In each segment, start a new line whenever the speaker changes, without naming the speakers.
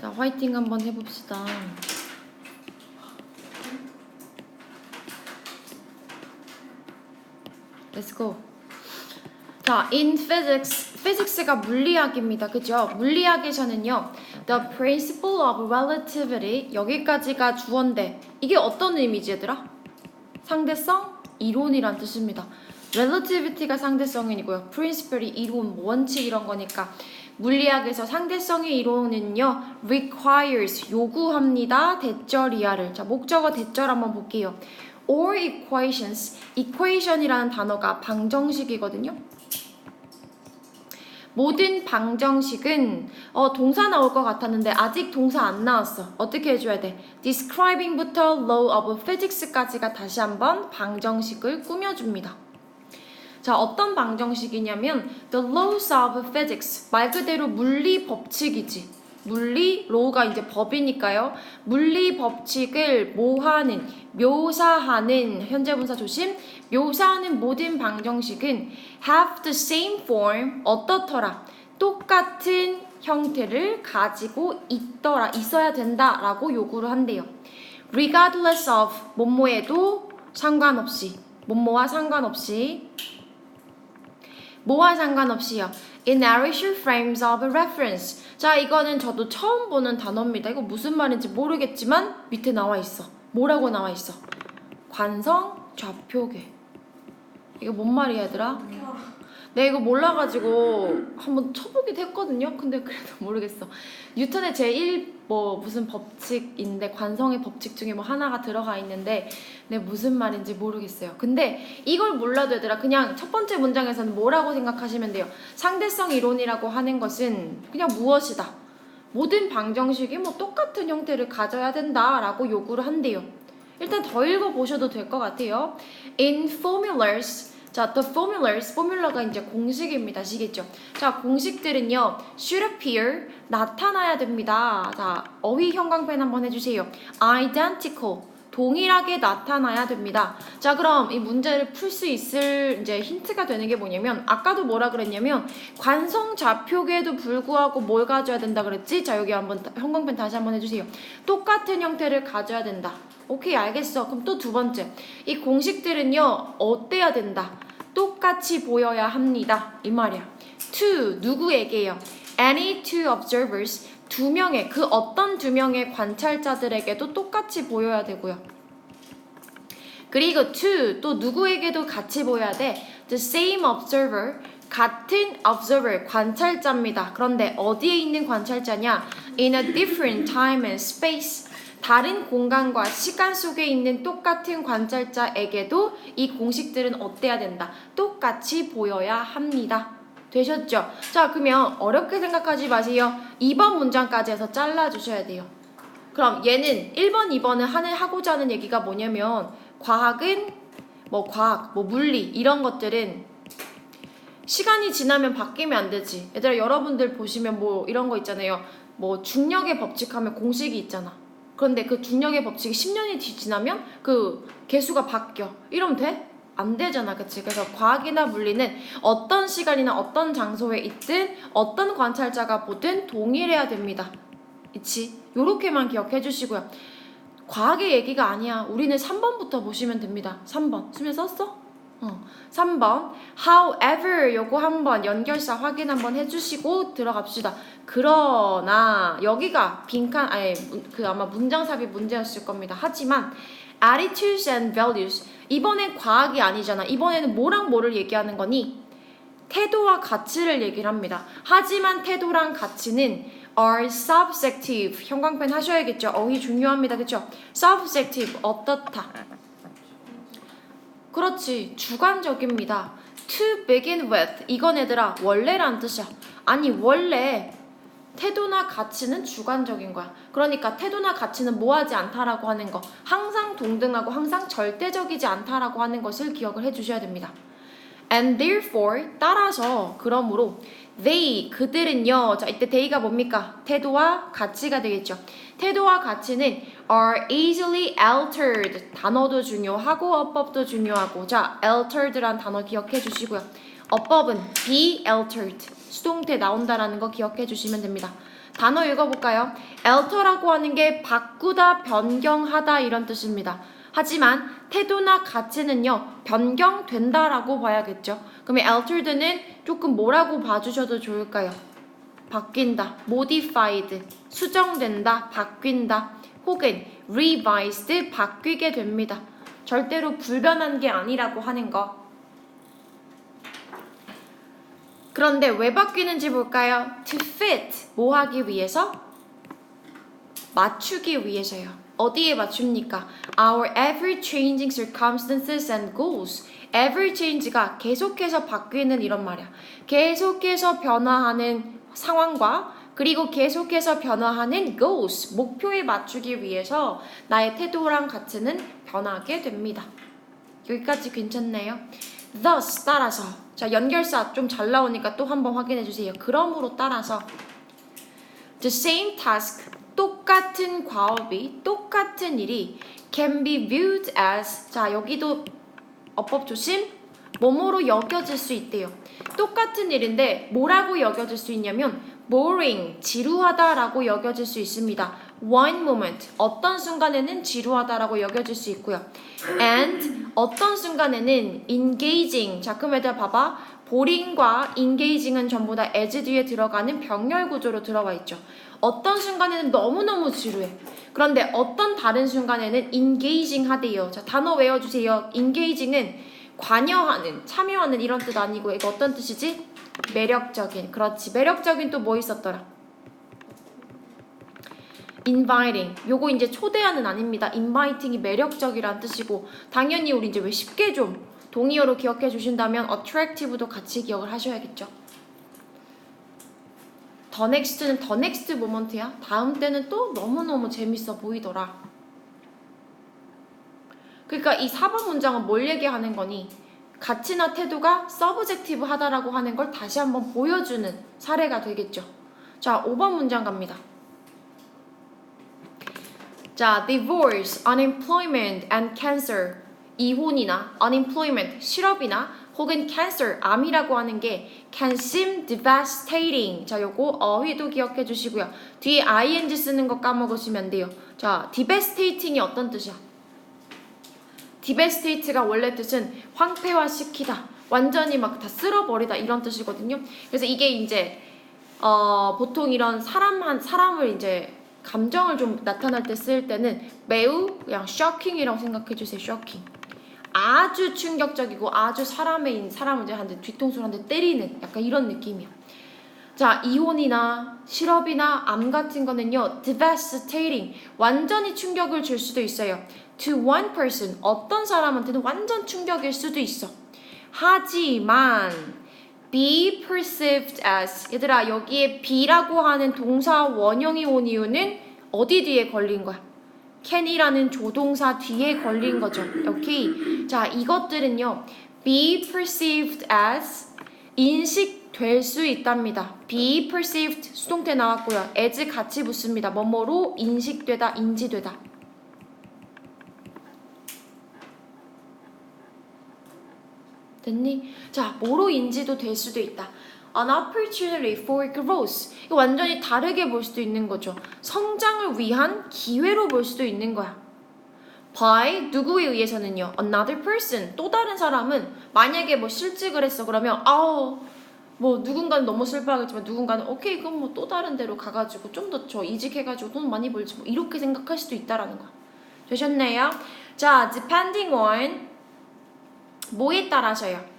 자, 화이팅 한번 해봅시다. Let's go. 자, in physics가 물리학입니다. 그죠? 물리학에서는요, the principle of relativity, 여기까지가 주어인데, 이게 어떤 의미지, 얘들아? 상대성 이론이란 뜻입니다. relativity가 상대성이고요. principle이 이론, 원칙 이런 거니까. 물리학에서 상대성의 이론은요, requires, 요구합니다. 대절 이하를. 자, 목적어 대절 한번 볼게요. or equations, equation이라는 단어가 방정식이거든요. 모든 방정식은 동사 나올 것 같았는데 아직 동사 안 나왔어. 어떻게 해줘야 돼? describing부터 law of physics까지가 다시 한번 방정식을 꾸며줍니다. 자, 어떤 방정식이냐면 the laws of physics, 말 그대로 물리 법칙이지. 물리, law가 이제 법이니까요. 물리 법칙을 뭐하는, 묘사하는, 현재 분사 조심, 묘사하는 모든 방정식은 have the same form, 어떻더라, 똑같은 형태를 가지고 있어야 된다라고 요구를 한대요. regardless of, 뭐뭐에도 상관없이, 뭐뭐와 상관없이, 뭐와 상관없이요. inertial frames of reference. 자, 이거는 저도 처음 보는 단어입니다. 이거 무슨 말인지 모르겠지만 밑에 나와 있어. 뭐라고 나와 있어? 관성 좌표계. 이거 뭔 말이야, 얘들아? 내가 이거 몰라가지고 한번 쳐보기도 했거든요. 근데 그래도 모르겠어. 뉴턴의 제1 무슨 법칙인데, 관성의 법칙 중에 뭐 하나가 들어가 있는데 내가 무슨 말인지 모르겠어요. 근데 이걸 몰라도 얘들아, 그냥 첫 번째 문장에서는 뭐라고 생각하시면 돼요. 상대성 이론이라고 하는 것은 그냥 무엇이다, 모든 방정식이 뭐 똑같은 형태를 가져야 된다라고 요구를 한대요. 일단 더 읽어보셔도 될 것 같아요. In formulas, 자, the formulas, 포뮬러가 이제 공식입니다. 아시겠죠? 자, 공식들은요, should appear, 나타나야 됩니다. 자, 어휘 형광펜 한번 해주세요. identical, 동일하게 나타나야 됩니다. 자, 그럼 이 문제를 풀 수 있을 이제 힌트가 되는 게 뭐냐면, 아까도 뭐라 그랬냐면, 관성 좌표계에도 불구하고 뭘 가져야 된다 그랬지? 자, 여기 한번 형광펜 다시 한번 해주세요. 똑같은 형태를 가져야 된다. 오케이, 알겠어. 그럼 또 두 번째. 이 공식들은요, 어때야 된다? 똑같이 보여야 합니다. 이 말이야. to, 누구에게요? any two observers, 두 명의, 그 어떤 두 명의 관찰자들에게도 똑같이 보여야 되고요. 그리고 to, 또 누구에게도 같이 보여야 돼. the same observer, 같은 observer, 관찰자입니다. 그런데 어디에 있는 관찰자냐? in a different time and space, 다른 공간과 시간 속에 있는 똑같은 관찰자에게도 이 공식들은 어때야 된다? 똑같이 보여야 합니다. 되셨죠? 자, 그러면 어렵게 생각하지 마세요. 2번 문장까지 해서 잘라주셔야 돼요. 그럼 얘는 1번, 2번은 하고자 하는 얘기가 뭐냐면, 과학은 과학, 물리 이런 것들은 시간이 지나면 바뀌면 안 되지. 얘들아, 여러분들 보시면 이런 거 있잖아요. 중력의 법칙하면 공식이 있잖아. 그런데 그 중력의 법칙이 10년이 지나면 그 개수가 바뀌어. 이러면 돼? 안 되잖아, 그치? 그래서 과학이나 물리는 어떤 시간이나 어떤 장소에 있든 어떤 관찰자가 보든 동일해야 됩니다. 그치? 요렇게만 기억해 주시고요. 과학의 얘기가 아니야. 우리는 3번부터 보시면 됩니다. 3번. 수면 썼어? 3번. However, 요거 한번 연결사 확인 한번 해주시고 들어갑시다. 그러나 여기가 빈칸, 아마 문장삽입 문제였을 겁니다. 하지만 attitudes and values, 이번엔 과학이 아니잖아. 이번에는 뭐랑 뭐를 얘기하는 거니? 태도와 가치를 얘기를 합니다. 하지만 태도랑 가치는 are subjective. 형광펜 하셔야겠죠. 어휘 중요합니다. 그쵸? subjective, 어떻다. 그렇지, 주관적입니다. to begin with, 이건 얘들아 원래란 뜻이야. 아니, 원래 태도나 가치는 주관적인 거야. 그러니까 태도나 가치는 뭐하지 않다라고 하는 거, 항상 동등하고 항상 절대적이지 않다라고 하는 것을 기억을 해주셔야 됩니다. And therefore, 따라서, 그러므로 they, 그들은요. 자, 이때 they가 뭡니까? 태도와 가치가 되겠죠. 태도와 가치는 are easily altered. 단어도 중요하고 어법도 중요하고. 자, altered란 단어 기억해 주시고요. 어법은 be altered. 수동태 나온다라는 거 기억해 주시면 됩니다. 단어 읽어볼까요? alter라고 하는 게 바꾸다, 변경하다 이런 뜻입니다. 하지만 태도나 가치는요, 변경된다라고 봐야겠죠. 그러면 altered는 조금 뭐라고 봐주셔도 좋을까요? 바뀐다, modified, 수정된다, 바뀐다, 혹은 revised, 바뀌게 됩니다. 절대로 불변한 게 아니라고 하는 거. 그런데 왜 바뀌는지 볼까요? To fit, 뭐 하기 위해서? 맞추기 위해서요. 어디에 맞춥니까? Our ever-changing circumstances and goals. ever-change가 계속해서 바뀌는 이런 말이야. 계속해서 변화하는 상황과 그리고 계속해서 변화하는 goals, 목표에 맞추기 위해서 나의 태도랑 가치는 변하게 됩니다. 여기까지 괜찮네요. Thus, 따라서. 자, 연결사 좀 잘 나오니까 또 한번 확인해 주세요. 그러므로 따라서 the same task, 똑같은 과업이, 똑같은 일이 can be viewed as, 자, 여기도 어법 조심, 뭐뭐로 여겨질 수 있대요. 똑같은 일인데 뭐라고 여겨질 수 있냐면 boring, 지루하다라고 여겨질 수 있습니다. One moment, 어떤 순간에는 지루하다라고 여겨질 수 있고요. And 어떤 순간에는 engaging, 자 그럼 얘들아 봐봐. boring과 engaging은 전부 다 as 뒤에 들어가는 병렬 구조로 들어와 있죠. 어떤 순간에는 너무너무 지루해. 그런데 어떤 다른 순간에는 engaging 하대요. 자 단어 외워주세요. engaging은 관여하는, 참여하는 이런 뜻 아니고 이거 어떤 뜻이지? 매력적인. 그렇지. 매력적인 또 뭐 있었더라? inviting. 요거 이제 초대하는 아닙니다. inviting이 매력적이란 뜻이고 당연히 우리 이제 왜 쉽게 좀 동의어로 기억해 주신다면 attractive도 같이 기억을 하셔야겠죠. the next는 the next moment야. 다음 때는 또 너무너무 재밌어 보이더라. 그러니까 이 4번 문장은 뭘 얘기하는 거니? 가치나 태도가 서브젝티브 하다라고 하는 걸 다시 한번 보여주는 사례가 되겠죠. 자, 5번 문장 갑니다. 자, divorce, unemployment, and cancer. 이혼이나 unemployment, 실업이나 혹은 cancer, 암이라고 하는 게 can seem devastating. 자, 요거 어휘도 기억해 주시고요. 뒤에 ing 쓰는 거 까먹으시면 돼요. 자, devastating이 어떤 뜻이야? devastate가 원래 뜻은 황폐화시키다, 완전히 막 다 쓸어버리다 이런 뜻이거든요. 그래서 이게 이제 보통 이런 사람을 이제 감정을 좀 나타날 때 쓸 때는 매우 그냥 shocking이라고 생각해 주세요. shocking. 아주 충격적이고 아주 사람을 이제 한 대 뒤통수를 한 대 때리는 약간 이런 느낌이야. 자, 이혼이나 실업이나 암 같은 거는요, devastating, 완전히 충격을 줄 수도 있어요. To one person, 어떤 사람한테는 완전 충격일 수도 있어. 하지만 be perceived as, 얘들아 여기에 be라고 하는 동사 원형이 온 이유는 어디 뒤에 걸린 거야? can이라는 조동사 뒤에 걸린 거죠. 오케이. 자, 이것들은요, be perceived as, 인식될 수 있답니다. be perceived 수동태 나왔고요. as 같이 붙습니다. 뭐뭐로 인식되다, 인지되다. 됐니? 자, 뭐로 인지도 될 수도 있다. An opportunity for growth. 이거 완전히 다르게 볼 수도 있는 거죠. 성장을 위한 기회로 볼 수도 있는 거야. By 누구에 의해서는요? Another person. 또 다른 사람은 만약에 뭐 실직을 했어. 그러면 뭐 누군가는 너무 슬퍼하겠지만 누군가는 오케이 그럼 뭐 또 다른 데로 가가지고 좀 더 이직해가지고 돈 많이 벌지 뭐 이렇게 생각할 수도 있다라는 거야. 되셨나요? 자, depending on 뭐에 따라서요?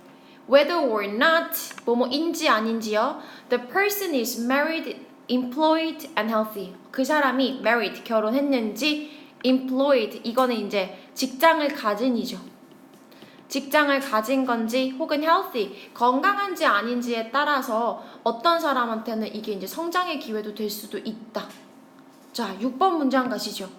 Whether or not 뭐뭐인지 아닌지요. The person is married, employed, and healthy. 그 사람이 married, 결혼했는지, employed, 이거는 이제 직장을 가진이죠. 직장을 가진 건지 혹은 healthy, 건강한지 아닌지에 따라서 어떤 사람한테는 이게 이제 성장의 기회도 될 수도 있다. 자, 6번 문장 가시죠.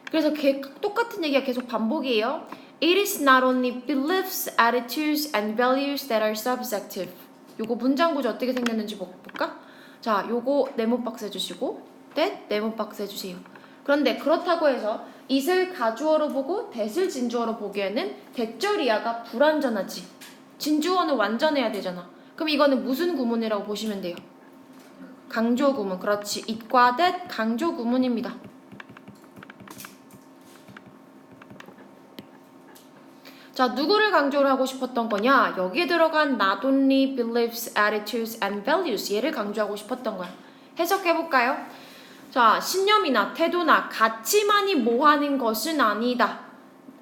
그래서 똑같은 얘기가 계속 반복이에요. It is not only beliefs, attitudes, and values that are subjective. 요거 문장 구조 어떻게 생겼는지 볼까? 자, 요거 네모 박스 해주시고 that 네모 박스 해주세요. 그런데 그렇다고 해서 it을 가주어로 보고 that을 진주어로 보기에는 대절이야가 불완전하지. 진주어는 완전해야 되잖아. 그럼 이거는 무슨 구문이라고 보시면 돼요? 강조 구문. 그렇지. it과 that 강조 구문입니다. 자, 누구를 강조를 하고 싶었던 거냐? 여기에 들어간 not only beliefs, attitudes, and values 얘를 강조하고 싶었던 거야. 해석해볼까요? 자, 신념이나 태도나 가치만이 뭐하는 것은 아니다.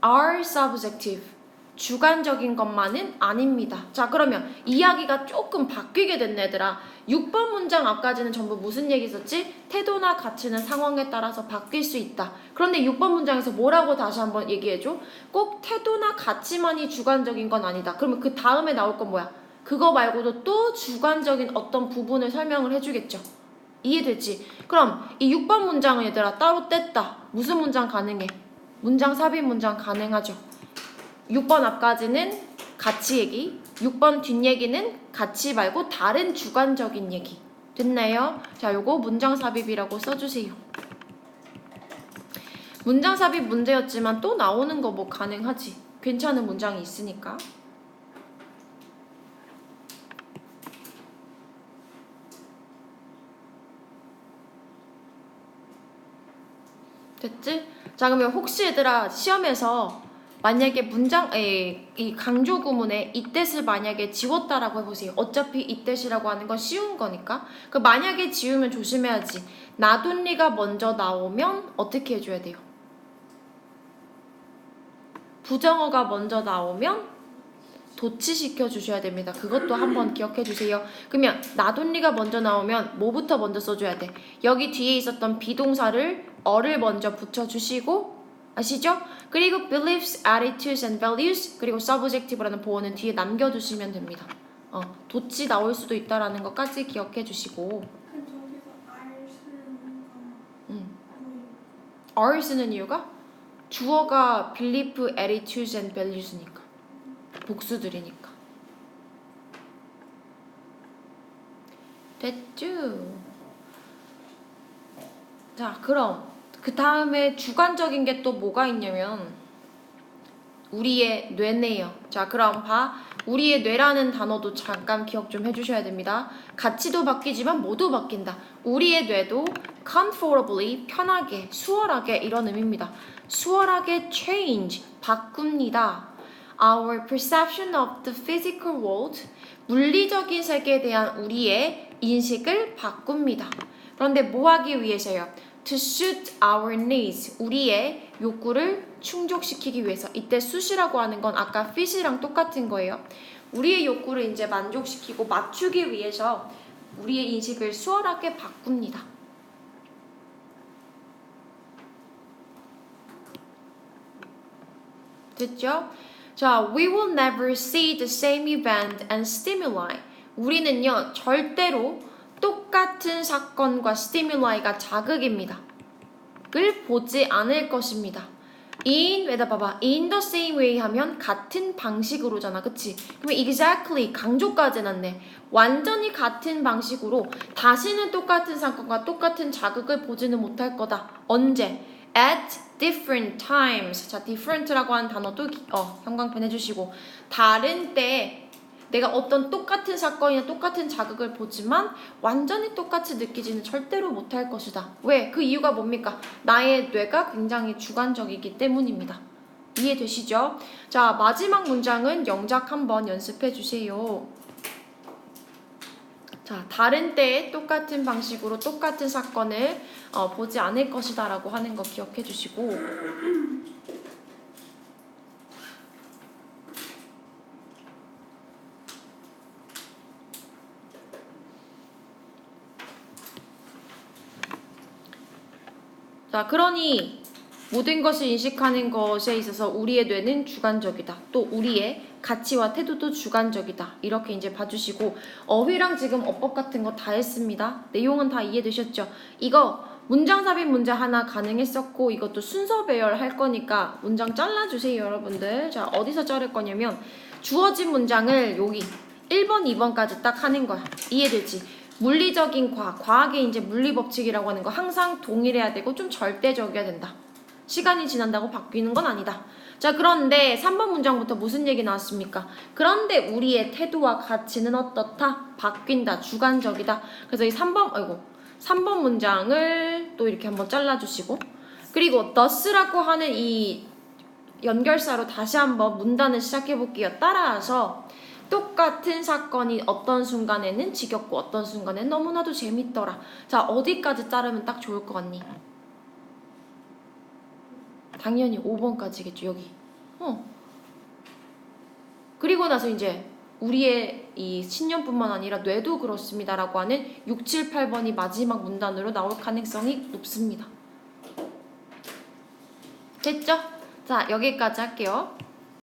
are subjective. 주관적인 것만은 아닙니다. 자, 그러면 이야기가 조금 바뀌게 됐네, 얘들아. 6번 문장 앞까지는 전부 무슨 얘기 있었지? 태도나 가치는 상황에 따라서 바뀔 수 있다. 그런데 6번 문장에서 뭐라고 다시 한번 얘기해줘? 꼭 태도나 가치만이 주관적인 건 아니다. 그러면 그 다음에 나올 건 뭐야? 그거 말고도 또 주관적인 어떤 부분을 설명을 해주겠죠. 이해됐지? 그럼 이 6번 문장은 얘들아 따로 뗐다. 무슨 문장 가능해? 문장 삽입 문장 가능하죠. 6번 앞까지는 가치 얘기, 6번 뒷얘기는 가치 말고 다른 주관적인 얘기. 됐나요? 자, 요거 문장 삽입이라고 써주세요. 문장 삽입 문제였지만 또 나오는 거 뭐 가능하지. 괜찮은 문장이 있으니까. 됐지? 자, 그러면 혹시 얘들아 시험에서 만약에 이 강조 구문에 이때를 만약에 지웠다라고 해보세요. 어차피 이때이라고 하는 건 쉬운 거니까. 그 만약에 지우면 조심해야지. not only가 먼저 나오면 어떻게 해줘야 돼요? 부정어가 먼저 나오면 도치시켜 주셔야 됩니다. 그것도 한번 기억해 주세요. 그러면 not only가 먼저 나오면 뭐부터 먼저 써줘야 돼? 여기 뒤에 있었던 비동사를 어를 먼저 붙여주시고 아시죠? 그리고 beliefs, attitudes and values 그리고 subjective라는 보어는 뒤에 남겨두시면 됩니다. 도치 나올 수도 있다라는 것까지 기억해 주시고 are 쓰는 이유가 주어가 belief, attitudes and values니까 복수들이니까. 됐죠? 자, 그럼 그 다음에 주관적인 게 또 뭐가 있냐면 우리의 뇌네요. 자, 그럼 우리의 뇌라는 단어도 잠깐 기억 좀 해주셔야 됩니다. 가치도 바뀌지만 모두 바뀐다. 우리의 뇌도 comfortably, 편하게, 수월하게 이런 의미입니다. 수월하게 change, 바꿉니다. Our perception of the physical world, 물리적인 세계에 대한 우리의 인식을 바꿉니다. 그런데 뭐 하기 위해서요? To suit our needs, 우리의 욕구를 충족시키기 위해서. 이때 suit이라고 하는 건 아까 fit이랑 똑같은 거예요. 우리의 욕구를 이제 만족시키고 맞추기 위해서 우리의 인식을 수월하게 바꿉니다. 됐죠? 자, we will never see the same event and stimuli. 우리는요, 절대로 똑같은 사건과 스티뮬라이가 자극입니다. 을 보지 않을 것입니다. in the same way 하면 같은 방식으로잖아. 그치? 그러면 exactly 강조까지 해놨네. 완전히 같은 방식으로 다시는 똑같은 사건과 똑같은 자극을 보지는 못할 거다. 언제? at different times. 자, different라고 하는 단어도 형광펜 해주시고 다른 때에 내가 어떤 똑같은 사건이나 똑같은 자극을 보지만 완전히 똑같이 느끼지는 절대로 못할 것이다. 왜? 그 이유가 뭡니까? 나의 뇌가 굉장히 주관적이기 때문입니다. 이해되시죠? 자, 마지막 문장은 영작 한번 연습해 주세요. 자, 다른 때에 똑같은 방식으로 똑같은 사건을 보지 않을 것이다 라고 하는 거 기억해 주시고 자, 그러니 모든 것을 인식하는 것에 있어서 우리의 뇌는 주관적이다. 또 우리의 가치와 태도도 주관적이다. 이렇게 이제 봐주시고 어휘랑 지금 어법 같은 거 다 했습니다. 내용은 다 이해되셨죠? 이거 문장 삽입 문제 하나 가능했었고 이것도 순서 배열할 거니까 문장 잘라주세요, 여러분들. 자, 어디서 자를 거냐면 주어진 문장을 여기 1번, 2번까지 딱 하는 거야. 이해되지? 물리적인 과학의 이제 물리법칙이라고 하는 거 항상 동일해야 되고 좀 절대적이어야 된다. 시간이 지난다고 바뀌는 건 아니다. 자, 그런데 3번 문장부터 무슨 얘기 나왔습니까? 그런데 우리의 태도와 가치는 어떻다? 바뀐다. 주관적이다. 그래서 이 3번 문장을 또 이렇게 한번 잘라주시고, 그리고 thus라고 하는 이 연결사로 다시 한번 문단을 시작해 볼게요. 따라서 똑같은 사건이 어떤 순간에는 지겹고 어떤 순간에는 너무나도 재밌더라. 자, 어디까지 자르면 딱 좋을 것 같니? 당연히 5번까지겠죠. 여기. 그리고 나서 이제 우리의 이 신념뿐만 아니라 뇌도 그렇습니다라고 하는 6, 7, 8번이 마지막 문단으로 나올 가능성이 높습니다. 됐죠? 자, 여기까지 할게요.